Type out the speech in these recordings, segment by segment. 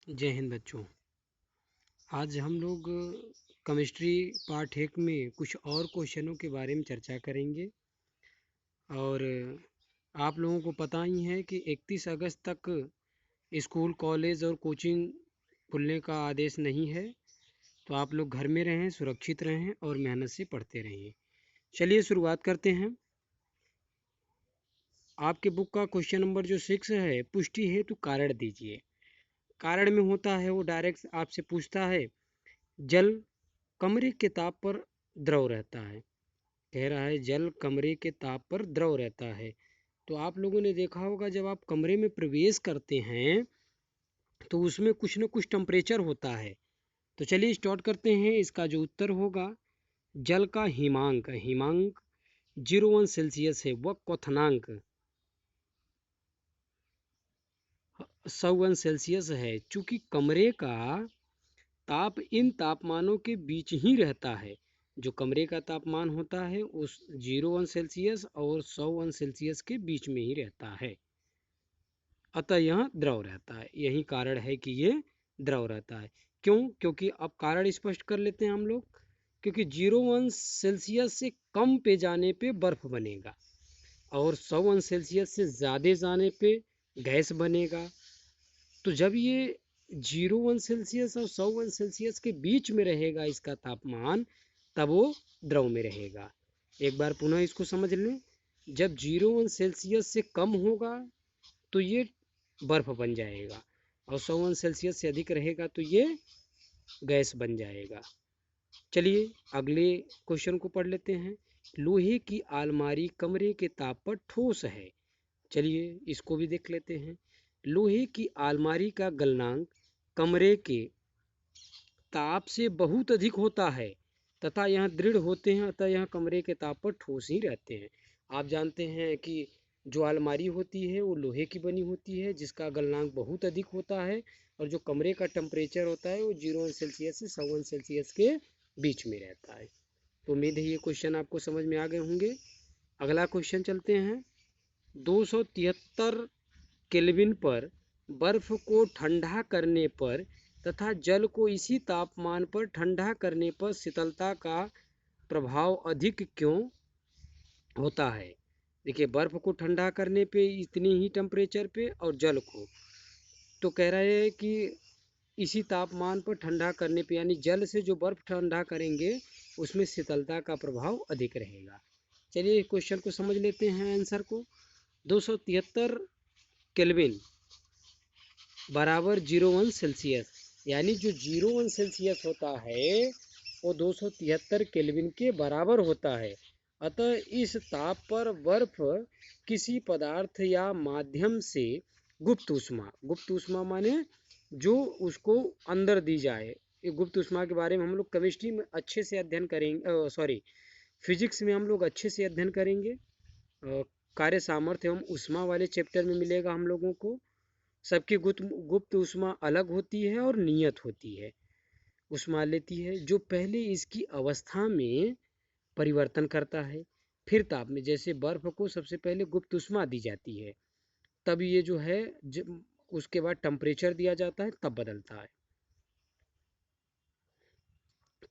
जय हिंद बच्चों। आज हम लोग केमिस्ट्री पार्ट 1 में कुछ और क्वेश्चनों के बारे में चर्चा करेंगे। और आप लोगों को पता ही है कि 31 अगस्त तक स्कूल, कॉलेज और कोचिंग खुलने का आदेश नहीं है। तो आप लोग घर में रहें, सुरक्षित रहें और मेहनत से पढ़ते रहें। चलिए शुरुआत करते हैं। आपके बुक का क्वेश्चन नंबर जो 6 है, पुष्टि हेतु कारण दीजिए। कारण में होता है वो डायरेक्ट आपसे पूछता है, जल कमरे के ताप पर द्रव रहता है। कह रहा है जल कमरे के ताप पर द्रव रहता है। तो आप लोगों ने देखा होगा, जब आप कमरे में प्रवेश करते हैं तो उसमें कुछ न कुछ टेम्परेचर होता है। तो चलिए स्टार्ट करते हैं। इसका जो उत्तर होगा, जल का हिमांक, हिमांक 01 सेल्सियस है। वह क्वथनांक 101 सेल्सियस है। चूंकि कमरे का ताप इन तापमानों के बीच ही रहता है। जो कमरे का तापमान होता है उस 01 सेल्सियस और 101 सेल्सियस के बीच में ही रहता है। अतः यह द्रव रहता है। यही कारण है कि ये द्रव रहता है। क्यों? क्योंकि अब कारण स्पष्ट कर लेते हैं हम लोग। क्योंकि 01 सेल्सियस से कम पे जाने पे बर्फ बनेगा और 101 सेल्सियस से ज़्यादा जाने पे गैस बनेगा। तो जब ये 01 सेल्सियस और 101 सेल्सियस के बीच में रहेगा इसका तापमान, तब वो द्रव में रहेगा। एक बार पुनः इसको समझ लें। जब 01 सेल्सियस से कम होगा तो ये बर्फ बन जाएगा और 101 सेल्सियस से अधिक रहेगा तो ये गैस बन जाएगा। चलिए अगले क्वेश्चन को पढ़ लेते हैं। लोहे की अलमारी कमरे के ताप पर ठोस है। चलिए इसको भी देख लेते हैं। लोहे की अलमारी का गलनांक कमरे के ताप से बहुत अधिक होता है तथा यह दृढ़ होते हैं, अतः यह कमरे के ताप पर ठोस ही रहते हैं। आप जानते हैं कि जो अलमारी होती है वो लोहे की बनी होती है जिसका गलनांक बहुत अधिक होता है, और जो कमरे का टेम्परेचर होता है वो 01 सेल्सियस से 101 सेल्सियस के बीच में रहता है। तो उम्मीद है ये क्वेश्चन आपको समझ में आ गए होंगे। अगला क्वेश्चन चलते हैं। 273 केल्विन पर बर्फ को ठंडा करने पर तथा जल को इसी तापमान पर ठंडा करने पर शीतलता का प्रभाव अधिक क्यों होता है? देखिए, बर्फ को ठंडा करने पे इतनी ही टेम्परेचर पे और जल को, तो कह रहा है कि इसी तापमान पर ठंडा करने पे, यानी जल से जो बर्फ ठंडा करेंगे उसमें शीतलता का प्रभाव अधिक रहेगा। चलिए क्वेश्चन को समझ लेते हैं आंसर को। 273 केल्विन बराबर 01 सेल्सियस, यानी जो 01 सेल्सियस होता है वो 273 केल्विन के बराबर होता है। अतः इस ताप पर बर्फ किसी पदार्थ या माध्यम से गुप्त ऊष्मा, गुप्त ऊष्मा माने जो उसको अंदर दी जाए। ये गुप्त ऊष्मा के बारे में हम लोग केमिस्ट्री में अच्छे से अध्ययन करेंगे, सॉरी फिजिक्स में हम लोग अच्छे से अध्ययन करेंगे। कार्य सामर्थ्य एवं ऊष्मा वाले चैप्टर में मिलेगा हम लोगों को। सबकी गुप्त ऊष्मा अलग होती है और नियत होती है। ऊष्मा लेती है जो पहले इसकी अवस्था में परिवर्तन करता है, फिर ताप में, जैसे बर्फ को सबसे पहले गुप्त ऊष्मा दी जाती है, तब ये जो है उसके बाद टेम्परेचर दिया जाता है, तब बदलता है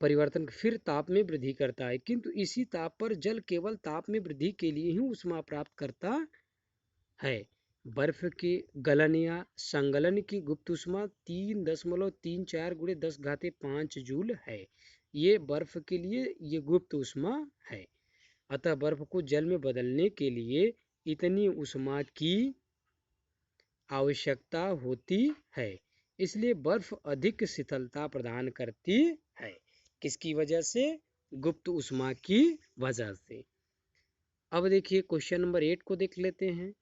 परिवर्तन, फिर ताप में वृद्धि करता है। किंतु इसी ताप पर जल केवल ताप में वृद्धि के लिए ही ऊष्मा प्राप्त करता है। बर्फ के गलन या संगलन की गुप्त ऊष्मा 3.34 गुणे 10⁵ जूल है। ये बर्फ के लिए ये गुप्त ऊष्मा है। अतः बर्फ को जल में बदलने के लिए इतनी ऊष्मा की आवश्यकता होती है। इसलिए बर्फ अधिक शीतलता प्रदान करती है। किसकी वजह से? गुप्त ऊष्मा की वजह से। अब देखिए क्वेश्चन नंबर 8 को देख लेते हैं।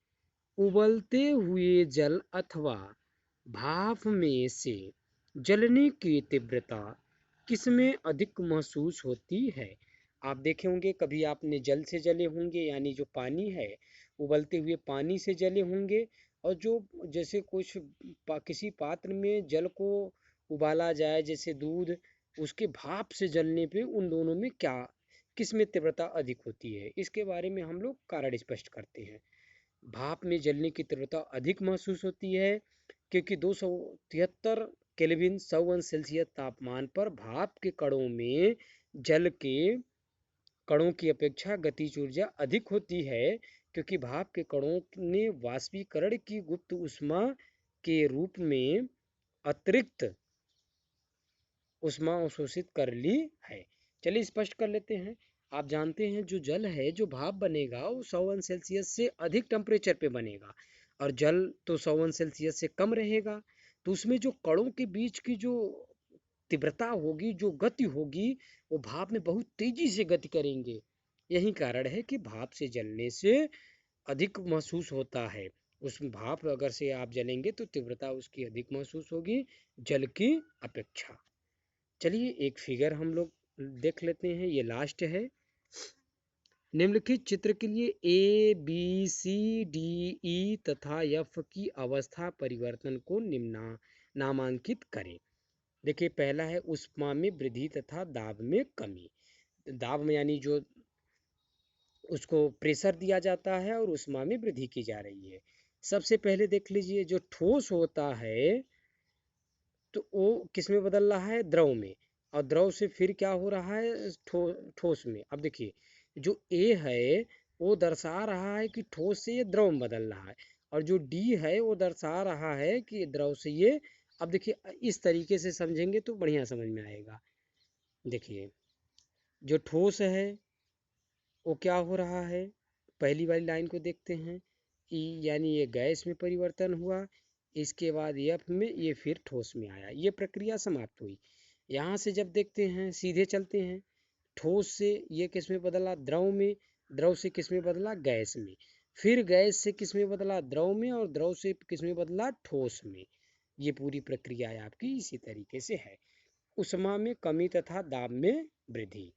उबलते हुए जल अथवा भाप में से जलने की तीव्रता किसमें अधिक महसूस होती है? आप देखे होंगे, कभी आपने जल से जले होंगे, यानी जो पानी है, उबलते हुए पानी से जले होंगे, और जो जैसे कुछ किसी पात्र में जल को उबाला जाए, जैसे दूध, उसके भाप से जलने पे उन दोनों में क्या, किसमें तीव्रता अधिक होती है, इसके बारे में हम लोग कारण स्पष्ट करते हैं। भाप में जलने की तीव्रता अधिक महसूस होती है क्योंकि 273 केल्विन 100 अंश सेल्सियस तापमान पर भाप के कणों में जल के कणों की अपेक्षा गतिज ऊर्जा अधिक होती है, क्योंकि भाप के कणों ने वाष्पीकरण की गुप्त ऊष्मा के रूप में अतिरिक्त ऊष्मा अवशोषित कर ली है। चलिए स्पष्ट कर लेते हैं। आप जानते हैं जो जल है, जो भाप बनेगा वो 100 अंश सेल्सियस से अधिक टेम्परेचर पे बनेगा, और जल तो 100 अंश सेल्सियस से कम रहेगा। तो उसमें जो कणों के बीच की जो तीव्रता होगी, जो गति होगी, वो भाप में बहुत तेजी से गति करेंगे। यही कारण है कि भाप से जलने से अधिक महसूस होता है। उस भाप अगर से आप जलेंगे तो तीव्रता उसकी अधिक महसूस होगी जल की अपेक्षा। चलिए एक फिगर हम लोग देख लेते हैं, ये लास्ट है। निम्नलिखित चित्र के लिए A B C D E तथा एफ की अवस्था परिवर्तन को नामांकित करें। देखिए पहला है ऊष्मा में वृद्धि तथा दाब में कमी। दाब में यानी जो उसको प्रेशर दिया जाता है और ऊष्मा में वृद्धि की जा रही है। सबसे पहले देख लीजिए, जो ठोस होता है तो वो किस में बदल रहा है, द्रव में, और द्रव से फिर क्या हो रहा है, ठोस में। अब देखिए जो ए है वो दर्शा रहा है कि ठोस से ये द्रव में बदल रहा है, और जो डी है वो दर्शा रहा है कि द्रव से ये, अब देखिए इस तरीके से समझेंगे तो बढ़िया समझ में आएगा। देखिए जो ठोस है वो क्या हो रहा है, पहली वाली लाइन को देखते हैं, ई यानी ये गैस में परिवर्तन हुआ, इसके बाद एफ में, ये फिर ठोस में आया, ये प्रक्रिया समाप्त हुई। यहाँ से जब देखते हैं सीधे चलते हैं, ठोस से ये किस में बदला, द्रव में, द्रव से किस में बदला, गैस में, फिर गैस से किस में बदला, द्रव में, और द्रव से किस में बदला, ठोस में। ये पूरी प्रक्रिया आपकी इसी तरीके से है। ऊष्मा में कमी तथा दाब में वृद्धि।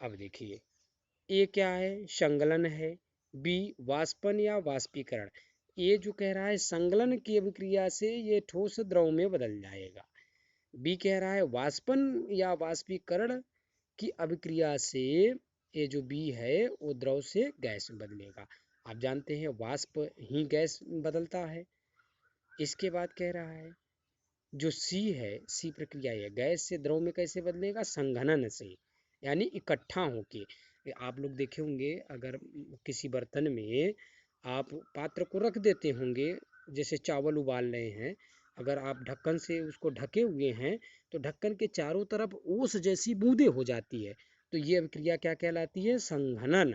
अब देखिए ए क्या है, संगलन है। बी वाष्पन या वाष्पीकरण। ये जो कह रहा है संगलन की अभिक्रिया से ये ठोस द्रव में बदल जाएगा। बी कह रहा है वाष्पन या वाष्पीकरण की अभिक्रिया से ये जो बी है वो द्रव से गैस में बदलेगा। आप जानते हैं वाष्प ही गैस में बदलता है। इसके बाद कह रहा है जो सी है, सी प्रक्रिया है, गैस से द्रव में कैसे बदलेगा, संघनन से, यानी इकट्ठा होके। आप लोग देखे होंगे अगर किसी बर्तन में आप पात्र को रख देते होंगे, जैसे चावल उबाल रहे हैं, अगर आप ढक्कन से उसको ढके हुए हैं तो ढक्कन के चारों तरफ ओस जैसी बूंदें हो जाती है, तो ये अभिक्रिया क्या कहलाती है, संघनन।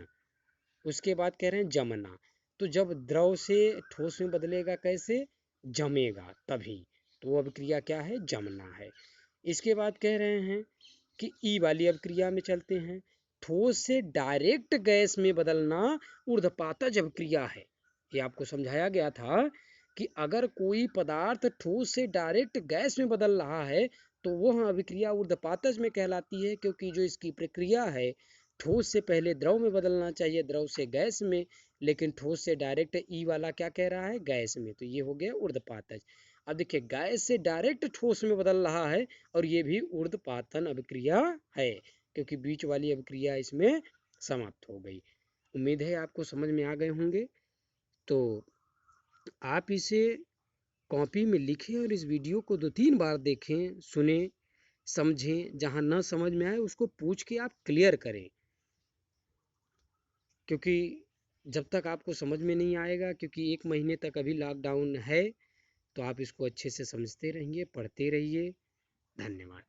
उसके बाद कह रहे हैं जमना। तो जब द्रव से ठोस में बदलेगा कैसे, जमेगा तभी, तो वो अभिक्रिया क्या है, जमना है। इसके बाद कह रहे हैं कि ई वाली अभिक्रिया में चलते हैं, ठोस से डायरेक्ट गैस में बदलना ऊर्ध्वपातज अभिक्रिया है। ये आपको समझाया गया था कि अगर कोई पदार्थ ठोस से डायरेक्ट गैस में बदल रहा है तो वह अभिक्रिया ऊर्ध्वपातज में कहलाती है, क्योंकि जो इसकी प्रक्रिया है ठोस से पहले द्रव में बदलना चाहिए, द्रव से गैस में, लेकिन ठोस से डायरेक्ट ई वाला क्या कह रहा है, गैस में, तो ये हो गया ऊर्ध्वपातज। अब देखिए गैस से डायरेक्ट ठोस में बदल रहा है और ये भी ऊर्ध्वपातन अभिक्रिया है, क्योंकि बीच वाली अभिक्रिया इसमें समाप्त हो गई। उम्मीद है आपको समझ में आ गए होंगे। तो आप इसे कॉपी में लिखें और इस वीडियो को 2-3 बार देखें, सुने, समझें, जहाँ न समझ में आए उसको पूछ के आप क्लियर करें, क्योंकि जब तक आपको समझ में नहीं आएगा, क्योंकि 1 महीने तक अभी लॉकडाउन है, तो आप इसको अच्छे से समझते रहिए, पढ़ते रहिए। धन्यवाद।